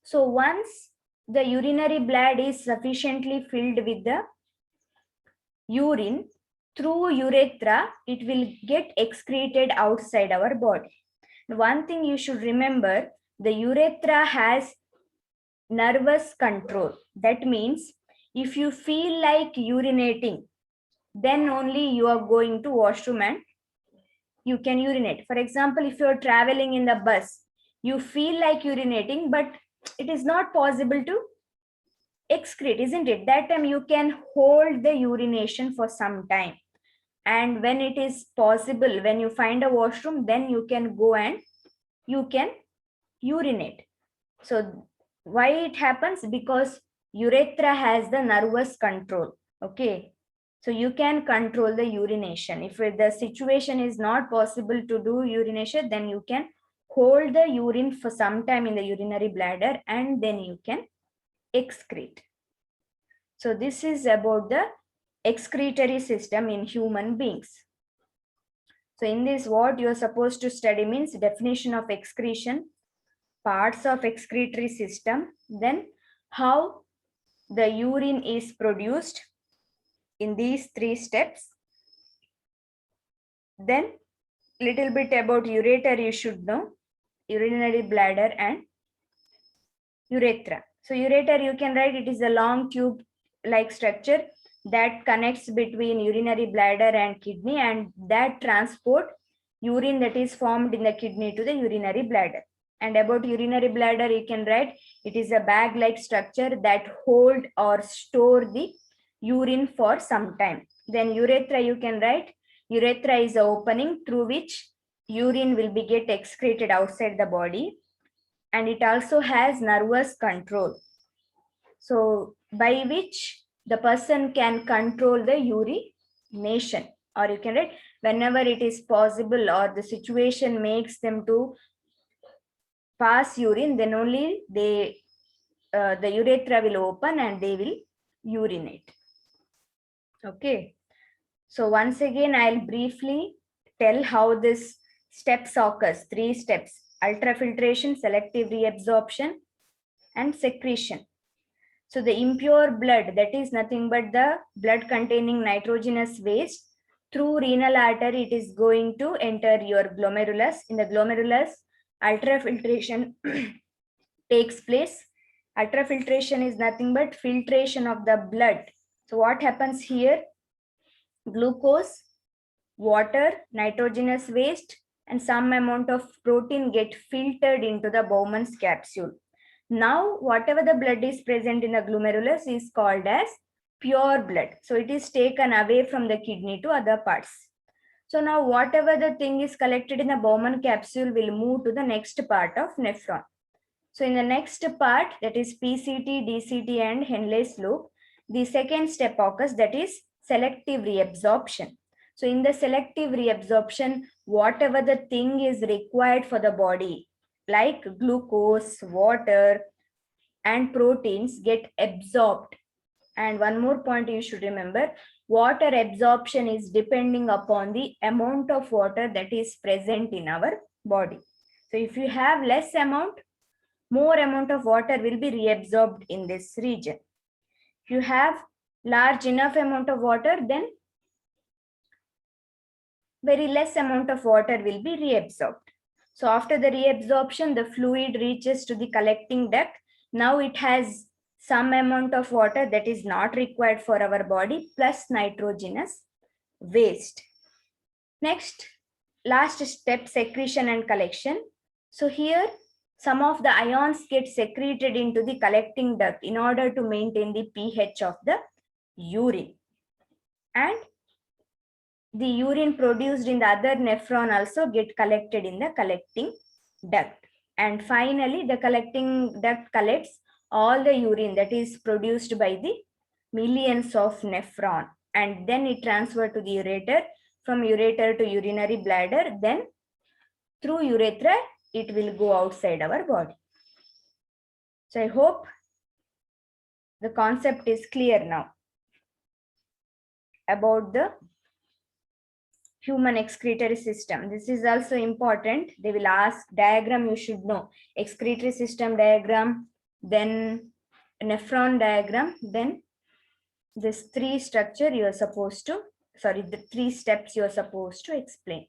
So once the urinary bladder is sufficiently filled with the urine, through urethra, it will get excreted outside our body. One thing you should remember, the urethra has nervous control. That means if you feel like urinating, then only you are going to washroom and you can urinate. For example, if you are traveling in the bus, you feel like urinating, but it is not possible to excrete, isn't it? That time you can hold the urination for some time. And when it is possible, when you find a washroom, then you can go and you can urinate. So why it happens? Because urethra has the nervous control. Okay, so you can control the urination. If the situation is not possible to do urination, then you can hold the urine for some time in the urinary bladder and then you can excrete. So this is about the excretory system in human beings. So in this, what you are supposed to study means definition of excretion, parts of excretory system, then how the urine is produced in these 3 steps. Then little bit about ureter you should know, urinary bladder and urethra. So ureter you can write, it is a long tube like structure that connects between urinary bladder and kidney, and that transport urine that is formed in the kidney to the urinary bladder. And about urinary bladder, you can write, it is a bag-like structure that hold or store the urine for some time. Then urethra, you can write, urethra is the opening through which urine will be get excreted outside the body. And it also has nervous control. So by which the person can control the urination, or you can write, whenever it is possible or the situation makes them to pass urine, then only the urethra will open and they will urinate. Okay, so once again I'll briefly tell how this steps occurs. 3 steps: ultrafiltration, selective reabsorption, and secretion. So the impure blood, that is nothing but the blood containing nitrogenous waste, through renal artery it is going to enter your glomerulus. In the glomerulus, ultrafiltration takes place. Ultrafiltration is nothing but filtration of the blood. So what happens here? Glucose, water, nitrogenous waste, and some amount of protein get filtered into the Bowman's capsule. Now, whatever the blood is present in the glomerulus is called as pure blood. So it is taken away from the kidney to other parts. So now whatever the thing is collected in the Bowman capsule will move to the next part of nephron. So in the next part, that is PCT, DCT and Henle's loop, the second step occurs, that is selective reabsorption. So in the selective reabsorption, whatever the thing is required for the body, like glucose, water, and proteins get absorbed. And one more point you should remember, water absorption is depending upon the amount of water that is present in our body. So if you have less amount, more amount of water will be reabsorbed in this region. If you have large enough amount of water, then very less amount of water will be reabsorbed. So after the reabsorption, the fluid reaches to the collecting duct. Now it has some amount of water that is not required for our body plus nitrogenous waste. Next, last step, secretion and collection. So here, some of the ions get secreted into the collecting duct in order to maintain the pH of the urine. And the urine produced in the other nephron also get collected in the collecting duct. And finally, the collecting duct collects all the urine that is produced by the millions of nephron. And then it transferred to the ureter, from ureter to urinary bladder, then through urethra, it will go outside our body. So I hope the concept is clear now about the human excretory system. This is also important. They will ask diagram, you should know. Excretory system diagram, then nephron diagram, then this three structure you are supposed to, the 3 steps you are supposed to explain.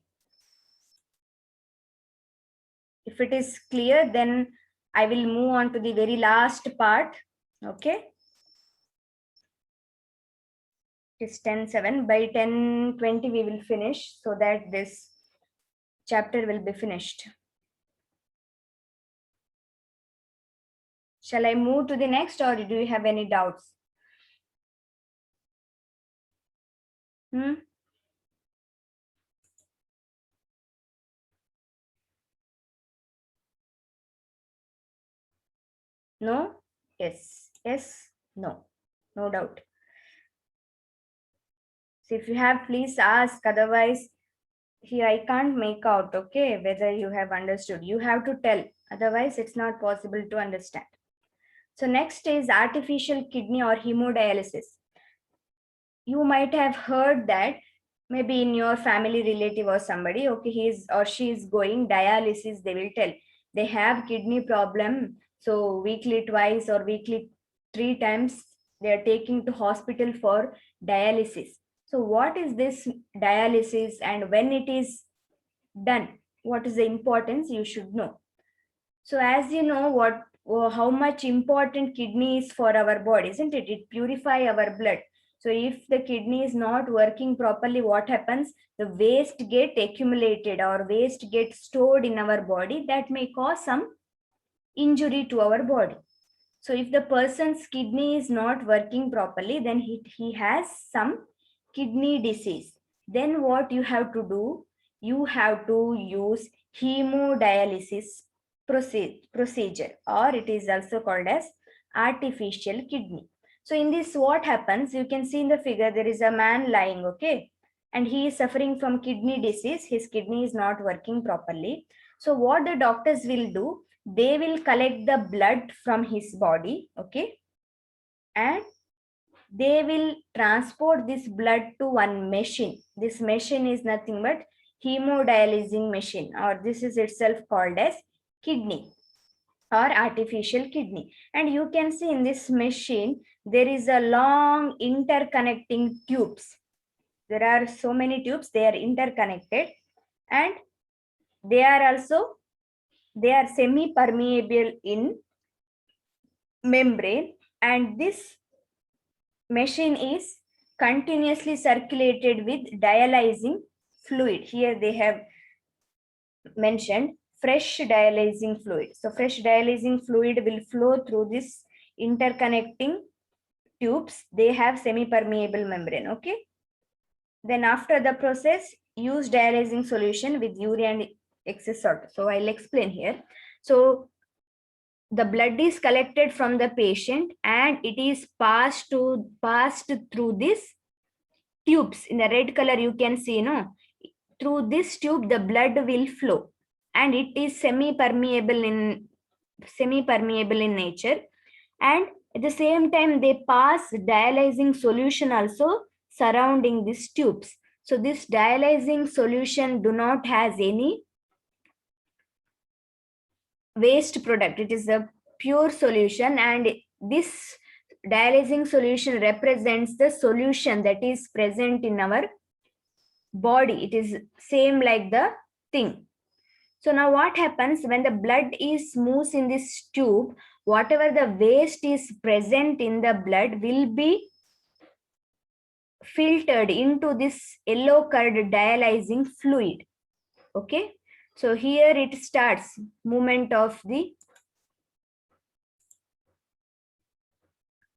If it is clear, then I will move on to the very last part. Okay. It's 10:07. By 10:20 we will finish, so that this chapter will be finished. Shall I move to the next, or do you have any doubts? No? Yes. Yes? No. No doubt. So if you have, please ask. Otherwise, here I can't make out, okay, whether you have understood. You have to tell. Otherwise, it's not possible to understand. So next is artificial kidney or hemodialysis. You might have heard that maybe in your family relative or somebody, okay, he is or she is going dialysis, they will tell. They have kidney problem, so weekly twice or weekly 3 times they are taking to hospital for dialysis. So what is this dialysis, and when it is done, what is the importance, you should know. So as you know, how much important kidney is for our body, isn't it? It purifies our blood. So if the kidney is not working properly, what happens? The waste get accumulated or waste gets stored in our body that may cause some injury to our body. So if the person's kidney is not working properly, then he has some kidney disease. Then what you have to do? You have to use hemodialysis procedure, or it is also called as artificial kidney. So in this, what happens? You can see in the figure, there is a man lying, okay, and he is suffering from kidney disease. His kidney is not working properly. So what the doctors will do, they will collect the blood from his body, okay, and they will transport this blood to one machine. This machine is nothing but hemodialysing machine, or this is itself called as kidney or artificial kidney. And you can see in this machine, there is a long interconnecting tubes. There are so many tubes, they are interconnected, and they are also they are semi-permeable in membrane, and this machine is continuously circulated with dialyzing fluid. Here they have mentioned fresh dialyzing fluid. So fresh dialyzing fluid will flow through this interconnecting tubes. They have semi-permeable membrane. Okay. Then after the process, use dialyzing solution with urea and excess salt. So I'll explain here. So the blood is collected from the patient and it is passed through this tubes. In the red color you can see, no, through this tube the blood will flow, and it is semi-permeable in nature, and at the same time they pass dialyzing solution also surrounding these tubes. So this dialyzing solution do not has any waste product. It is a pure solution, and this dialyzing solution represents the solution that is present in our body. It is same like the thing. So now what happens when the blood is moves in this tube, whatever the waste is present in the blood will be filtered into this yellow colored dialyzing fluid. Okay. So here it starts movement of the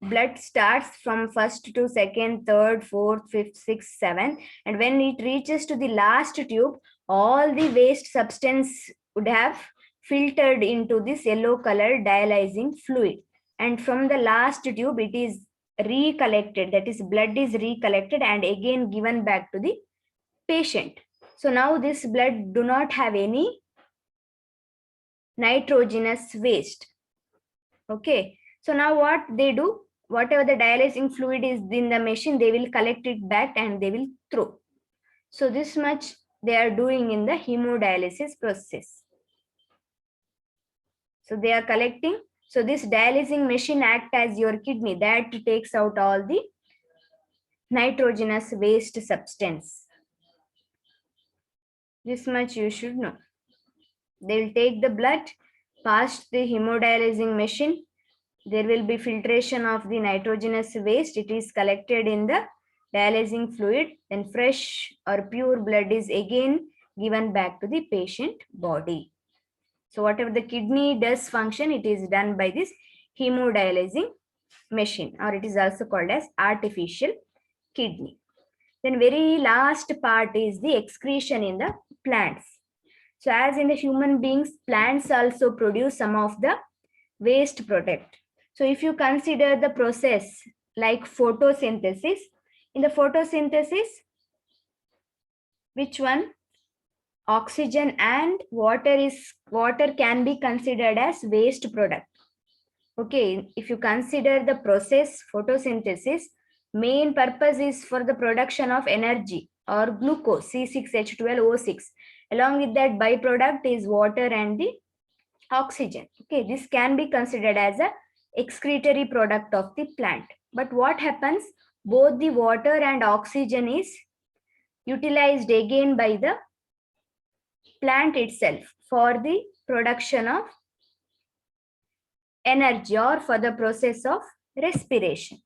blood starts from first to second, third, fourth, fifth, sixth, seventh. And when it reaches to the last tube, all the waste substance would have filtered into this yellow color dialyzing fluid. And from the last tube, it is recollected. That is, blood is recollected and again given back to the patient. So now this blood do not have any nitrogenous waste. Okay. So now what they do, whatever the dialyzing fluid is in the machine, they will collect it back and they will throw. So this much they are doing in the hemodialysis process. So they are collecting. So this dialyzing machine acts as your kidney that takes out all the nitrogenous waste substance. This much you should know. They will take the blood past the hemodialyzing machine. There will be filtration of the nitrogenous waste. It is collected in the dialyzing fluid. Then fresh or pure blood is again given back to the patient body. So whatever the kidney does function, it is done by this hemodialyzing machine, or it is also called as artificial kidney. Then very last part is the excretion in the plants. So as in the human beings, plants also produce some of the waste product. So if you consider the process like photosynthesis, in the photosynthesis, which one? Oxygen and water can be considered as waste product. Okay, if you consider the process photosynthesis, main purpose is for the production of energy or glucose, C6H12O6. Along with that byproduct is water and the oxygen. Okay, this can be considered as a excretory product of the plant. But what happens? Both the water and oxygen is utilized again by the plant itself for the production of energy or for the process of respiration.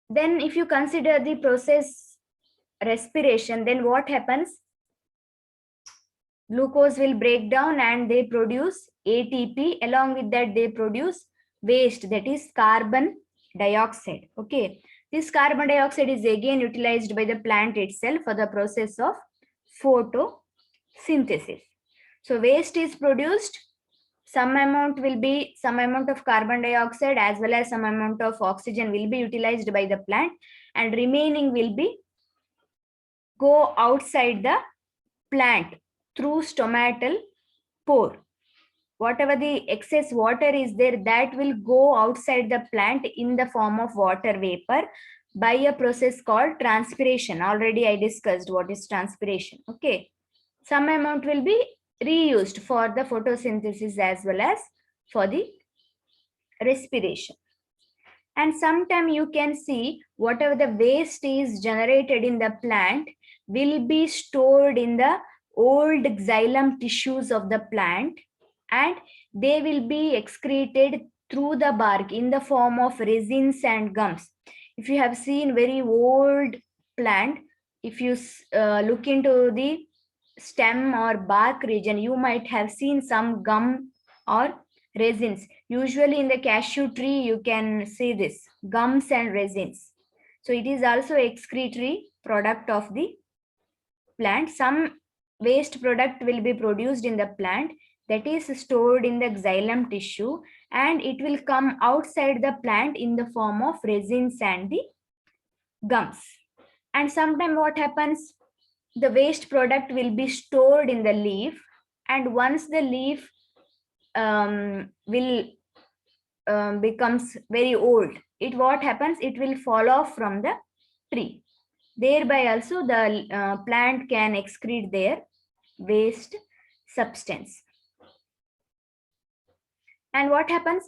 Then if you consider the process respiration, then what happens? Glucose will break down and they produce ATP. Along with that, they produce waste, that is carbon dioxide. Okay. This carbon dioxide is again utilized by the plant itself for the process of photosynthesis. So waste is produced. Some amount of carbon dioxide as well as some amount of oxygen will be utilized by the plant, and remaining will be go outside the plant through stomatal pore. Whatever the excess water is there, that will go outside the plant in the form of water vapor by a process called transpiration. Already I discussed what is transpiration. Okay. Some amount will be reused for the photosynthesis as well as for the respiration. And sometimes you can see whatever the waste is generated in the plant will be stored in the old xylem tissues of the plant, and they will be excreted through the bark in the form of resins and gums. If you have seen very old plant, if you look into the stem or bark region, you might have seen some gum or resins. Usually in the cashew tree, you can see this gums and resins. So it is also excretory product of the plant. Some waste product will be produced in the plant that is stored in the xylem tissue, and it will come outside the plant in the form of resins and the gums. And sometimes what happens, the waste product will be stored in the leaf, and once the leaf will becomes very old, what happens, it will fall off from the tree. Thereby also the plant can excrete their waste substance. And what happens,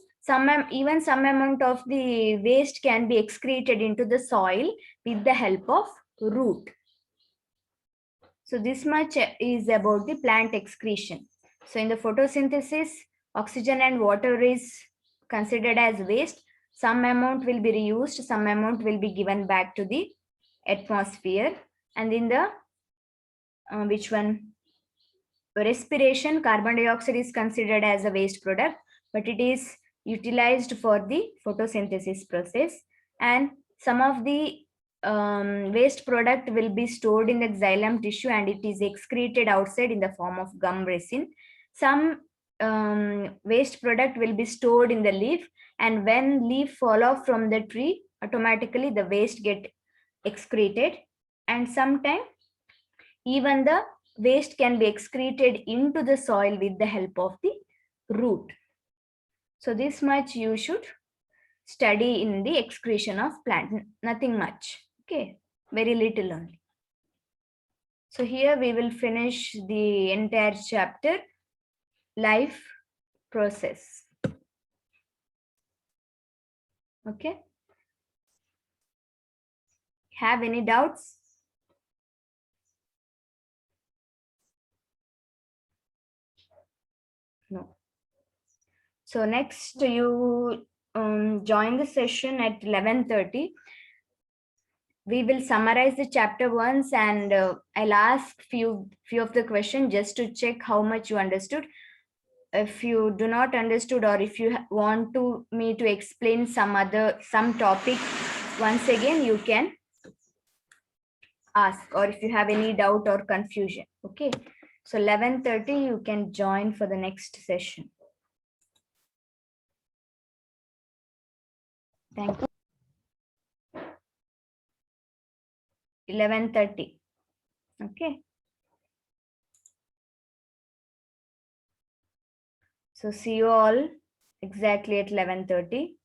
even some amount of the waste can be excreted into the soil with the help of root. So this much is about the plant excretion. So in the photosynthesis, oxygen and water is considered as waste. Some amount will be reused, some amount will be given back to the atmosphere. And in the respiration, carbon dioxide is considered as a waste product, but it is utilized for the photosynthesis process. And some of the waste product will be stored in the xylem tissue and it is excreted outside in the form of gum resin. Some waste product will be stored in the leaf, and when leaf fall off from the tree, automatically the waste get excreted. And sometimes even the waste can be excreted into the soil with the help of the root. So this much you should study in the excretion of plant, nothing much. Okay, very little only. So here we will finish the entire chapter, life process. Okay. Have any doubts? No. So next you join the session at 11:30. We will summarize the chapter once, and I'll ask few of the questions just to check how much you understood. If you do not understood, or if you want me to explain some topic once again, you can ask, or if you have any doubt or confusion. Okay, so 11:30 you can join for the next session. Thank you. 11:30. Okay. So see you all exactly at 11:30.